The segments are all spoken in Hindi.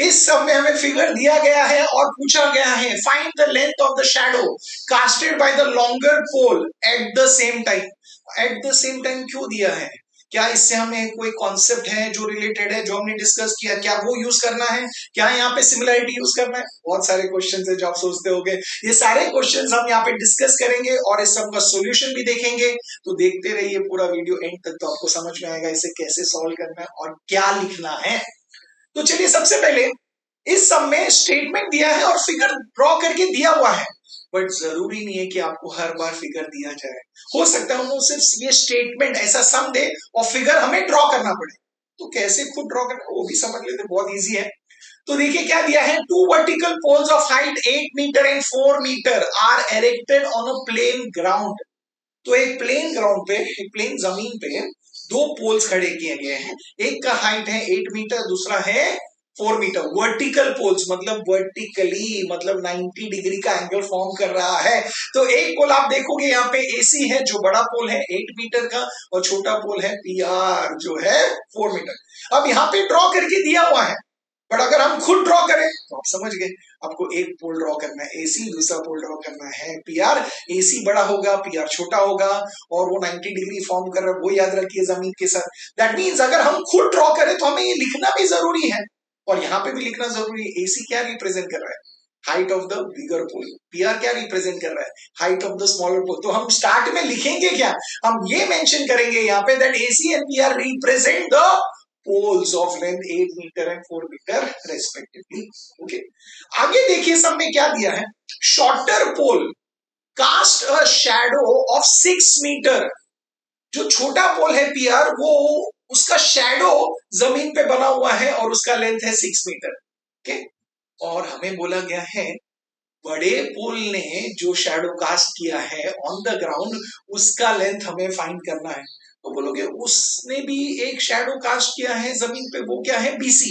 इस सब में हमें फिगर दिया गया है और पूछा गया है find the length of the shadow casted by the longer pole at the same time. At the same time क्यों दिया है? क्या इससे हमें कोई कॉन्सेप्ट है जो रिलेटेड है, जो हमने डिस्कस किया, क्या वो यूज करना है? क्या यहाँ पे सिमिलरिटी यूज करना है? बहुत सारे क्वेश्चंस है जो आप सोचते होगे। ये सारे क्वेश्चंस हम यहाँ पे डिस्कस करेंगे और इस सब का सॉल्यूशन भी देखेंगे। तो देखते रहिए पूरा वीडियो एंड तक, तो आपको समझ में आएगा इसे कैसे सॉल्व करना है और क्या लिखना है। तो चलिए सबसे पहले इस सब में स्टेटमेंट दिया है और फिगर ड्रॉ करके दिया हुआ है, बट जरूरी नहीं है कि आपको हर बार फिगर दिया जाए। हो सकता है उन्होंने सिर्फ ये स्टेटमेंट ऐसा सम दे और फिगर हमें ड्रॉ करना पड़े। तो कैसे खुद ड्रॉ करना वो भी समझ लेते, बहुत इजी है। तो देखिए क्या दिया है, two vertical poles of height 8 metre and 4 metre are erected on a plane ground. तो एक प्लेन ग्राउंड पे, एक प्लेन जमीन पे दो पोल्स खड़े किए गए हैं। एक का हाइट है 8 मीटर, दूसरा है 4 मीटर। वर्टिकल पोल्स मतलब वर्टिकली, मतलब 90 डिग्री का एंगल फॉर्म कर रहा है। तो एक पोल आप देखोगे यहाँ पे एसी है जो बड़ा पोल है 8 मीटर का, और छोटा पोल है पीआर जो है 4 मीटर। अब यहाँ पे ड्रॉ करके दिया हुआ है, बट अगर हम खुद ड्रॉ करें तो आप समझ गए, आपको एक पोल ड्रॉ करना है एसी, दूसरा पोल ड्रॉ करना है पीआर। एसी बड़ा होगा, पीआर छोटा होगा, और वो 90 डिग्री फॉर्म कर रहा है, वो याद रखिए जमीन के साथ। दैट मींस अगर हम खुद ड्रॉ करें तो हमें ये लिखना भी जरूरी है, और यहाँ पे भी लिखना जरूरी है। एसी क्या रिप्रेजेंट कर रहा है? Height of the bigger pole. PR क्या रिप्रेजेंट कर रहा है? Height of the smaller pole. तो हम स्टार्ट में लिखेंगे क्या? हम ये मेंशन करेंगे यहाँ पे that AC and PR represent the poles of length 8 meter and 4 meter respectively. Okay. आगे देखिए सब में क्या दिया है, shorter pole cast a shadow of 6 metre. जो छोटा पोल है पीआर, वो उसका शैडो जमीन पे बना हुआ है और उसका लेंथ है 6 मीटर। ओके। और हमें बोला गया है बड़े पोल ने जो शैडो कास्ट किया है ऑन द ग्राउंड, उसका लेंथ हमें फाइंड करना है। तो बोलोगे उसने भी एक शैडो कास्ट किया है जमीन पे, वो क्या है? बीसी,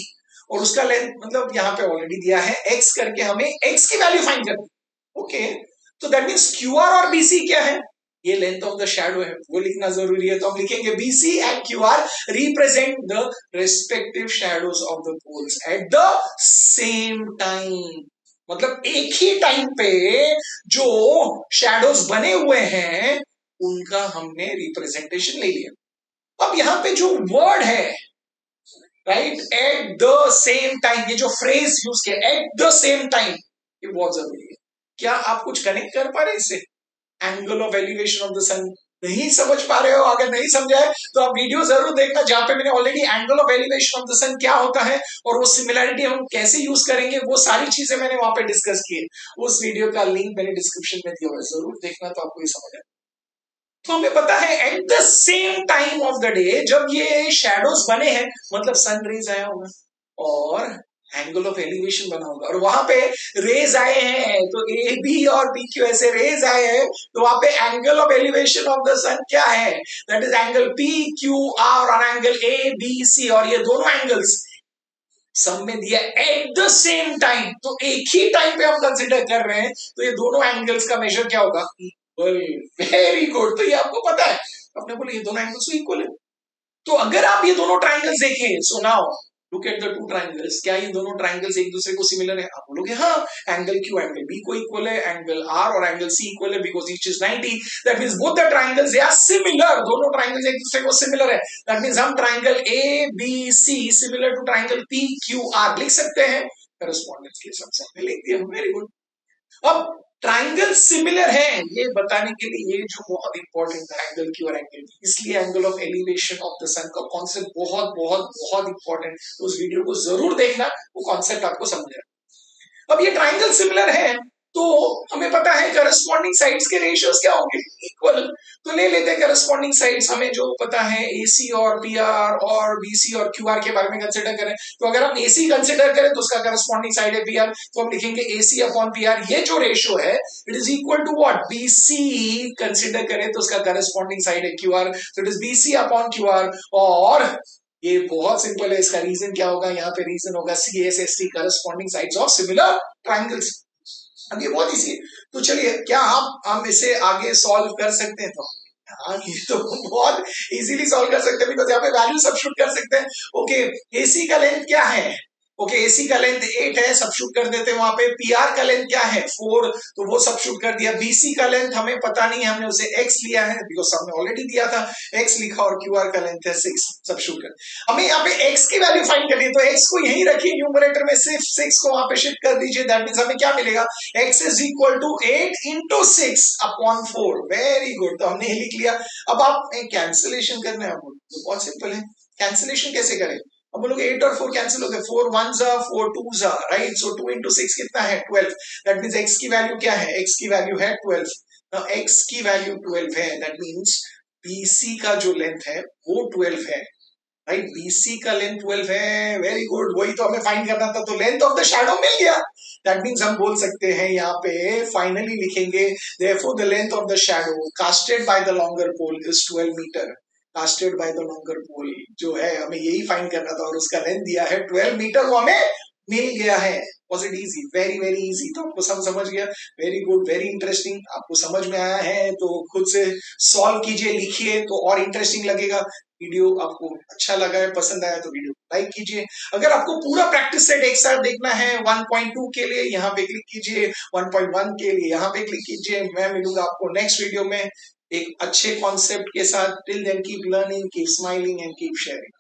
और उसका लेंथ मतलब यहाँ पे ऑलरेडी दिया है एक्स करके, हमें एक्स की वैल्यू फाइंड करनी है। ओके। तो दैट मींस क्यूआर और बीसी क्या है? ये लेंथ ऑफ द शैडो है, वो लिखना जरूरी है। तो हम लिखेंगे BC and QR represent the respective shadows of the poles at the same time. मतलब एक ही टाइम पे जो शैडोज बने हुए हैं उनका हमने रिप्रेजेंटेशन ले लिया। अब यहां पे जो वर्ड है right, eight the same time, ये जो फ्रेज यूज किया एट द सेम टाइम, ये बहुत जरूरी है। क्या आप कुछ कनेक्ट कर पा रहे हैं इससे? Angle of elevation of the sun नहीं समझ पा रहे हो? अगर नहीं समझा है तो आप वीडियो जरूर देखना, जहां पे मैंने already angle of elevation of the sun क्या होता है और वो सिमिलरिटी हम कैसे यूज करेंगे, वो सारी चीजें मैंने वहां पे डिस्कस की है। उस वीडियो का लिंक मैंने डिस्क्रिप्शन में दिया हुआ है, जरूर देखना, तो आपको ये समझ आए। तो हमें पता है eight the same time of the day जब ये शैडोज बने हैं, मतलब सन रेज आया होगा और एंगल ऑफ एलिवेशन बना होगा, और वहां पे रेज आए हैं, तो ए बी और बी क्यू ऐसे रेज आए हैं, तो वहां पे angle of elevation of the sun क्या है? That is angle P Q R और एंगल ए बी सी, और ये दोनों एंगल्स सब में दिया एट द सेम टाइम, तो एक ही टाइम पे हम कंसिडर कर रहे हैं, तो ये दोनों एंगल्स का मेजर क्या होगा? इक्वल। Very good. तो ये आपको पता है, आपने बोला ये दोनों एंगल्स इक्वल है। तो अगर आप ये दोनों ट्राइंगल्स देखें, so now look at the two triangles, क्या ये दोनों ट्राइंगल्स एक दूसरे को सिमिलर है? आप बोलोगे हाँ, एंगल क्यू एंगल बी को इक्वल है, एंगल आर और एंगल सी इक्वल है, because each is 90। That means both the triangles they are similar, दोनों ट्राइंगल्स एक दूसरे को सिमिलर है। दैट मींस हम triangle A B C similar to triangle P Q R लिख सकते हैं, करेस्पॉन्डेंस के हिसाब से हमने लिख दिया। Very good. अब ट्राइंगल सिमिलर है ये बताने के लिए ये जो बहुत इंपॉर्टेंट है एंगल क्यू और एंगल बी, इसलिए angle of elevation of the sun का कॉन्सेप्ट बहुत बहुत बहुत इंपॉर्टेंट। तो उस वीडियो को जरूर देखना, वो कॉन्सेप्ट आपको समझेगा। अब ये ट्राइंगल सिमिलर है तो हमें पता है करस्पॉन्डिंग साइड्स के रेशियोज क्या होंगे? इक्वल। तो ले लेते हैं करस्पॉन्डिंग साइड्स, हमें जो पता है एसी और पीआर और बीसी और क्यूआर के बारे में कंसिडर करें, तो अगर हम एसी कंसिडर करें तो उसका करस्पॉन्डिंग साइड है पीआर, तो हम लिखेंगे एसी अपॉन पीआर। ये जो रेशियो है it is equal to what? BC consider करें तो उसका करस्पॉन्डिंग साइड है क्यूआर, तो it is BC upon QR. और ये बहुत सिंपल है, इसका रीजन क्या होगा? यहाँ पे रीजन होगा C S S T, corresponding sides of similar triangles. अब ये बहुत इजी है, तो चलिए क्या हम इसे आगे सॉल्व कर सकते हैं? तो हाँ, ये तो बहुत इजीली सॉल्व कर सकते हैं, बिकॉज यहाँ पे वैल्यू सब्स्टिट्यूट कर सकते हैं। ओके, एसी का लेंथ क्या है? ओके, एसी का लेंथ 8 है, सबशूट कर देते हैं वहां पे। पीआर का लेंथ क्या है 4, तो वो सबशूट कर दिया। बीसी का लेंथ हमें पता नहीं है, हमने उसे एक्स लिया है बिकॉज हमने ऑलरेडी दिया था, एक्स लिखा, और क्यूआर का लेंथ है 6, सबशूट कर। हमें यहाँ पे एक्स की वैल्यू फाइंड करनी है, तो एक्स को यहीं रखिए न्यूमरेटर में, सिर्फ 6 को वहां पे शिफ्ट कर दीजिए। दैट मींस हमें क्या मिलेगा, x is equal to 8 into 6 upon 4। Very good, तो हमने ये लिख लिया। अब आप कैंसिलेशन करना है आपको, तो बहुत सिंपल है। कैंसिलेशन कैसे करें, अब बोलोगे 8 और 4 कैंसिल हो गए, 4 1s are 4 2s are, right. So 2 into 6 कितना है 12। दैट मींस x की वैल्यू क्या है, x की वैल्यू है 12। नाउ x की वैल्यू 12 है, दैट मींस BC का जो लेंथ है वो 12 है, राइट। BC का लेंथ 12 है। वेरी गुड, वही तो हमें फाइंड करना था, तो लेंथ ऑफ द शैडो मिल गया। दैट मींस हम बोल सकते हैं यहाँ पे फाइनली लिखेंगे, therefore the length of the shadow casted by the longer pole is 12 metre. Casted by the longer pole जो है, हमें यही फाइंड करना था, और उसका लेंथ दिया है 12 मीटर, वो हमें मिल गया है। Was it easy, very very easy. तो आपको समझ गया, वेरी गुड, वेरी इंटरेस्टिंग। आपको समझ में आया है तो खुद से सॉल्व कीजिए, लिखिए, तो और इंटरेस्टिंग लगेगा। वीडियो आपको अच्छा लगा है, पसंद आया तो वीडियो लाइक कीजिए। अगर आपको पूरा प्रैक्टिस सेट एक साथ देखना है 1.2 के लिए यहाँ पे क्लिक कीजिए, 1.1 के लिए यहाँ पे क्लिक कीजिए। मैं मिलूंगा आपको नेक्स्ट वीडियो में एक अच्छे कॉन्सेप्ट के साथ। Till then keep learning, keep smiling and keep sharing.